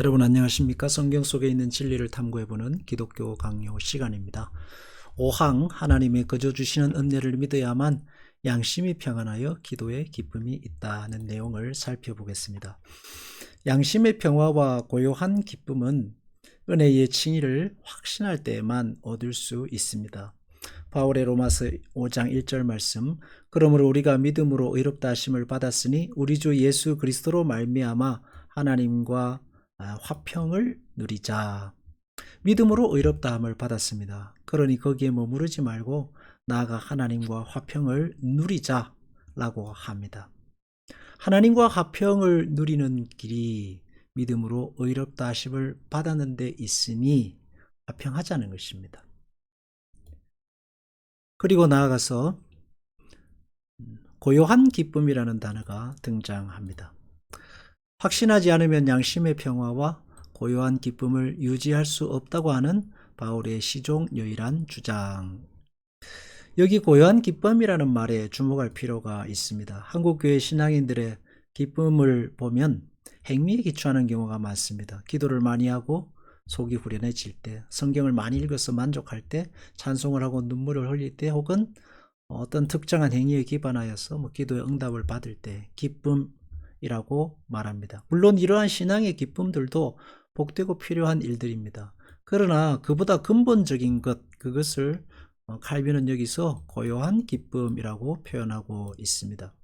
여러분 안녕하십니까? 성경 속에 있는 진리를 탐구해보는 기독교 강요 시간입니다. 5항 하나님의 거저 주시는 은혜를 믿어야만 양심이 평안하여 기도에 기쁨이 있다는 내용을 살펴보겠습니다. 양심의 평화와 고요한 기쁨은 은혜의 칭의를 확신할 때에만 얻을 수 있습니다. 바울의 로마서 5장 1절 말씀, 그러므로 우리가 믿음으로 의롭다 하심을 받았으니 우리 주 예수 그리스도로 말미암아 하나님과 화평을 누리자. 믿음으로 의롭다함을 받았습니다. 그러니 거기에 머무르지 말고 나아가 하나님과 화평을 누리자라고 합니다. 하나님과 화평을 누리는 길이 믿음으로 의롭다 하심을 받았는 데 있으니 화평하자는 것입니다. 그리고 나아가서 고요한 기쁨이라는 단어가 등장합니다. 확신하지 않으면 양심의 평화와 고요한 기쁨을 유지할 수 없다고 하는 바울의 시종유일한 주장. 여기 고요한 기쁨이라는 말에 주목할 필요가 있습니다. 한국교회 신앙인들의 기쁨을 보면 행위에 기초하는 경우가 많습니다. 기도를 많이 하고 속이 후련해질 때, 성경을 많이 읽어서 만족할 때, 찬송을 하고 눈물을 흘릴 때, 혹은 어떤 특정한 행위에 기반하여서 기도의 응답을 받을 때 기쁨이라고 말합니다. 물론 이러한 신앙의 기쁨들도 복되고 필요한 일들입니다. 그러나 그보다 근본적인 그것을 칼빈은 여기서 고요한 기쁨이라고 표현하고 있습니다.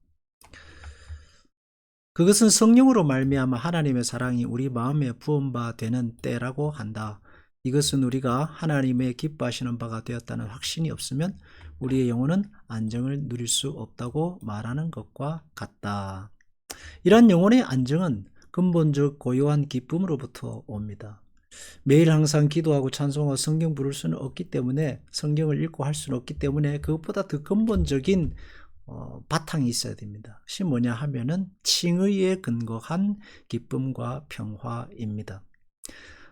그것은 성령으로 말미암아 하나님의 사랑이 우리 마음에 부음바 되는 때라고 한다. 이것은 우리가 하나님의 기뻐하시는 바가 되었다는 확신이 없으면 우리의 영혼은 안정을 누릴 수 없다고 말하는 것과 같다. 이러한 영혼의 안정은 근본적 고요한 기쁨으로부터 옵니다. 매일 항상 기도하고 찬송하고 성경 부를 수는 없기 때문에, 성경을 읽고 할 수는 없기 때문에 그것보다 더 근본적인 바탕이 있어야 됩니다. 그것이 뭐냐 하면은 칭의에 근거한 기쁨과 평화입니다.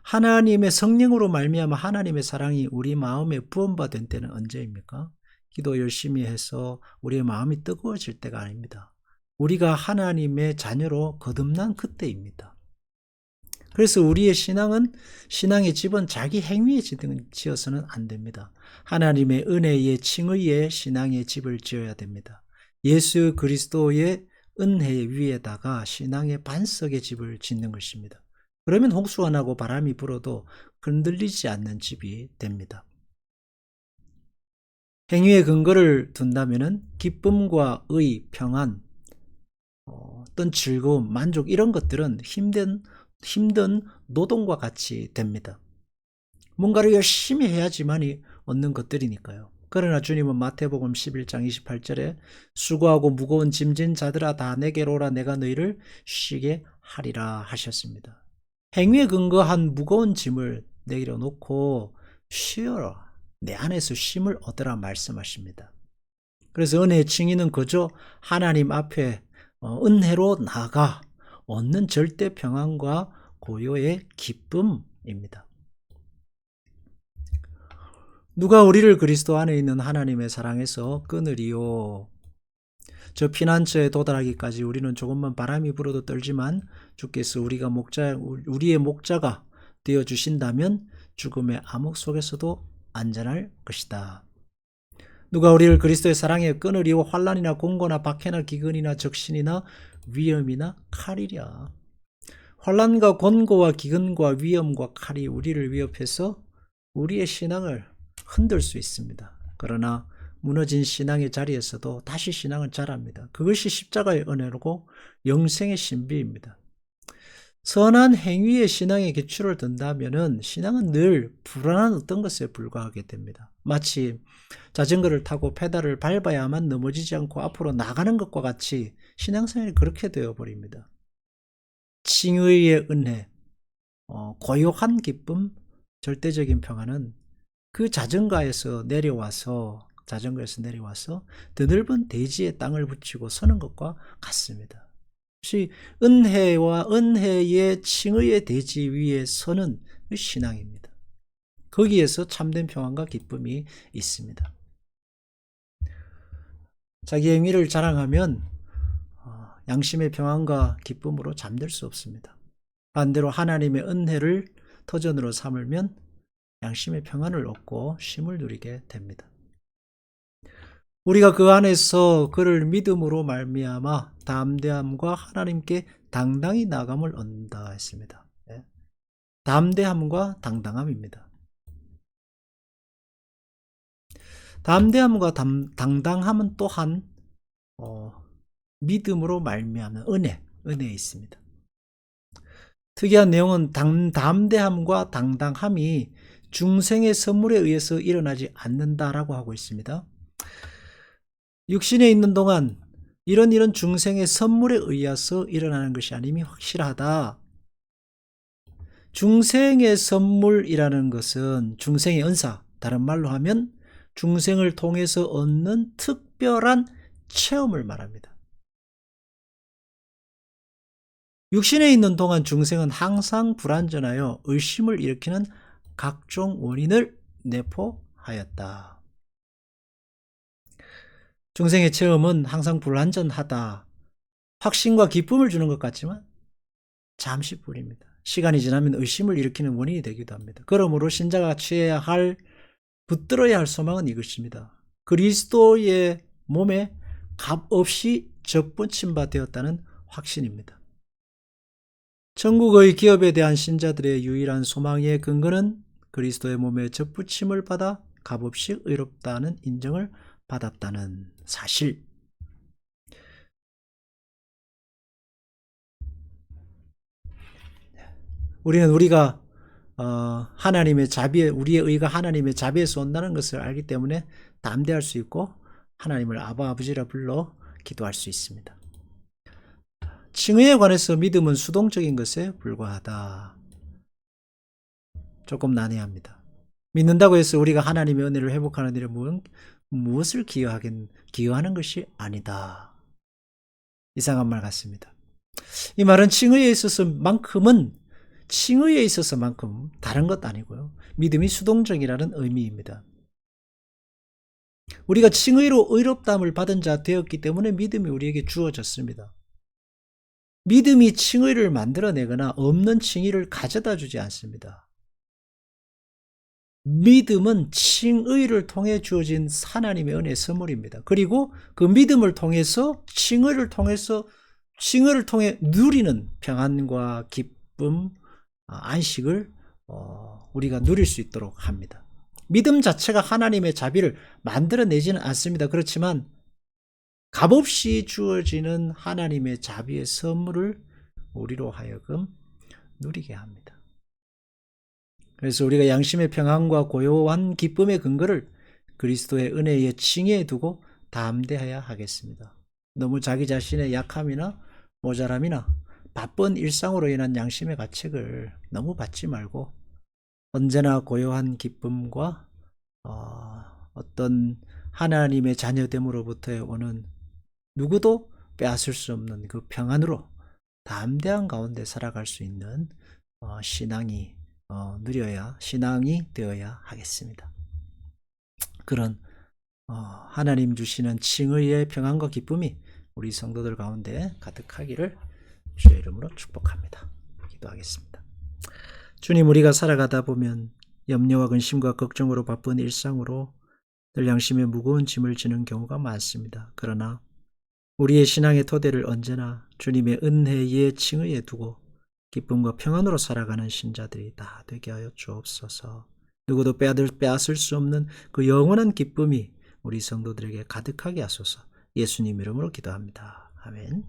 하나님의 성령으로 말미암아 하나님의 사랑이 우리 마음에 부음받은 때는 언제입니까? 기도 열심히 해서 우리의 마음이 뜨거워질 때가 아닙니다. 우리가 하나님의 자녀로 거듭난 그때입니다. 그래서 우리의 신앙의 집은 자기 행위에 지어서는 안 됩니다. 하나님의 은혜의 칭의의 신앙의 집을 지어야 됩니다. 예수 그리스도의 은혜 위에다가 신앙의 반석의 집을 짓는 것입니다. 그러면 홍수가 나고 바람이 불어도 흔들리지 않는 집이 됩니다. 행위의 근거를 둔다면 기쁨과 의, 평안, 어떤 즐거움, 만족 이런 것들은 힘든 노동과 같이 됩니다. 뭔가를 열심히 해야지만이 얻는 것들이니까요. 그러나 주님은 마태복음 11장 28절에 수고하고 무거운 짐진 자들아 다 내게로 오라 내가 너희를 쉬게 하리라 하셨습니다. 행위에 근거한 무거운 짐을 내려놓고 쉬어라. 내 안에서 쉼을 얻으라 말씀하십니다. 그래서 은혜의 칭의는 그저 하나님 앞에 은혜로 나아가 얻는 절대 평안과 고요의 기쁨입니다. 누가 우리를 그리스도 안에 있는 하나님의 사랑에서 끊으리요? 저 피난처에 도달하기까지 우리는 조금만 바람이 불어도 떨지만 주께서 우리의 목자가 되어주신다면 죽음의 암흑 속에서도 안전할 것이다. 누가 우리를 그리스도의 사랑에 끊으리요? 환난이나 공고나 박해나 기근이나 적신이나 위험이나 칼이랴. 환난과 권고와 기근과 위험과 칼이 우리를 위협해서 우리의 신앙을 흔들 수 있습니다. 그러나 무너진 신앙의 자리에서도 다시 신앙은 자랍니다. 그것이 십자가의 은혜고 영생의 신비입니다. 선한 행위의 신앙의 기초를 둔다면 신앙은 늘 불안한 어떤 것에 불과하게 됩니다. 마치 자전거를 타고 페달을 밟아야만 넘어지지 않고 앞으로 나가는 것과 같이 신앙생활이 그렇게 되어버립니다. 칭의의 은혜, 고요한 기쁨, 절대적인 평안은 그 자전거에서 내려와서 드넓은 대지에 땅을 붙이고 서는 것과 같습니다. 혹시 은혜와 은혜의 칭의의 대지 위에 서는 신앙입니다. 거기에서 참된 평안과 기쁨이 있습니다. 자기 행위를 자랑하면 양심의 평안과 기쁨으로 잠들 수 없습니다. 반대로 하나님의 은혜를 터전으로 삼으면 양심의 평안을 얻고 쉼을 누리게 됩니다. 우리가 그 안에서 그를 믿음으로 말미암아 담대함과 하나님께 당당히 나아감을 얻는다 했습니다. 담대함과 당당함입니다. 담대함과 당당함은 또한 믿음으로 말미암는 은혜에 있습니다. 특이한 내용은 담대함과 당당함이 중생의 선물에 의해서 일어나지 않는다라고 하고 있습니다. 육신에 있는 동안 이런 중생의 선물에 의해서 일어나는 것이 아님이 확실하다. 중생의 선물이라는 것은 중생의 은사, 다른 말로 하면 중생을 통해서 얻는 특별한 체험을 말합니다. 육신에 있는 동안 중생은 항상 불완전하여 의심을 일으키는 각종 원인을 내포하였다. 중생의 체험은 항상 불완전하다. 확신과 기쁨을 주는 것 같지만 잠시뿐입니다. 시간이 지나면 의심을 일으키는 원인이 되기도 합니다. 그러므로 신자가 취해야 할, 붙들어야 할 소망은 이것입니다. 그리스도의 몸에 값없이 접붙임 바 되었다는 확신입니다. 천국의 기업에 대한 신자들의 유일한 소망의 근거는 그리스도의 몸에 접붙임을 받아 값없이 의롭다는 인정을 받았다는 사실. 우리가 하나님의 자비에, 우리의 의가 하나님의 자비에서 온다는 것을 알기 때문에 담대할 수 있고 하나님을 아버지라 불러 기도할 수 있습니다. 칭의에 관해서 믿음은 수동적인 것에 불과하다. 조금 난해합니다. 믿는다고 해서 우리가 하나님의 은혜를 회복하는 일에 무엇을 기여하는 것이 아니다. 이상한 말 같습니다. 이 말은 칭의에 있어서만큼 다른 것 아니고요. 믿음이 수동적이라는 의미입니다. 우리가 칭의로 의롭다함을 받은 자 되었기 때문에 믿음이 우리에게 주어졌습니다. 믿음이 칭의를 만들어내거나 없는 칭의를 가져다 주지 않습니다. 믿음은 칭의를 통해 주어진 하나님의 은혜의 선물입니다. 그리고 그 믿음을 통해서 칭의를 통해 누리는 평안과 기쁨, 안식을 우리가 누릴 수 있도록 합니다. 믿음 자체가 하나님의 자비를 만들어내지는 않습니다. 그렇지만 값없이 주어지는 하나님의 자비의 선물을 우리로 하여금 누리게 합니다. 그래서 우리가 양심의 평안과 고요한 기쁨의 근거를 그리스도의 은혜에 칭의해 두고 담대해야 하겠습니다. 너무 자기 자신의 약함이나 모자람이나 바쁜 일상으로 인한 양심의 가책을 너무 받지 말고 언제나 고요한 기쁨과 어떤 하나님의 자녀됨으로부터 오는 누구도 빼앗을 수 없는 그 평안으로 담대한 가운데 살아갈 수 있는 신앙이 되어야 하겠습니다. 그런 하나님 주시는 칭의의 평안과 기쁨이 우리 성도들 가운데 가득하기를 주의 이름으로 축복합니다. 기도하겠습니다. 주님, 우리가 살아가다 보면 염려와 근심과 걱정으로 바쁜 일상으로 늘 양심에 무거운 짐을 지는 경우가 많습니다. 그러나 우리의 신앙의 토대를 언제나 주님의 은혜에 칭의해 두고 기쁨과 평안으로 살아가는 신자들이 다 되게 하여 주옵소서. 누구도 빼앗을 수 없는 그 영원한 기쁨이 우리 성도들에게 가득하게 하소서. 예수님 이름으로 기도합니다. 아멘.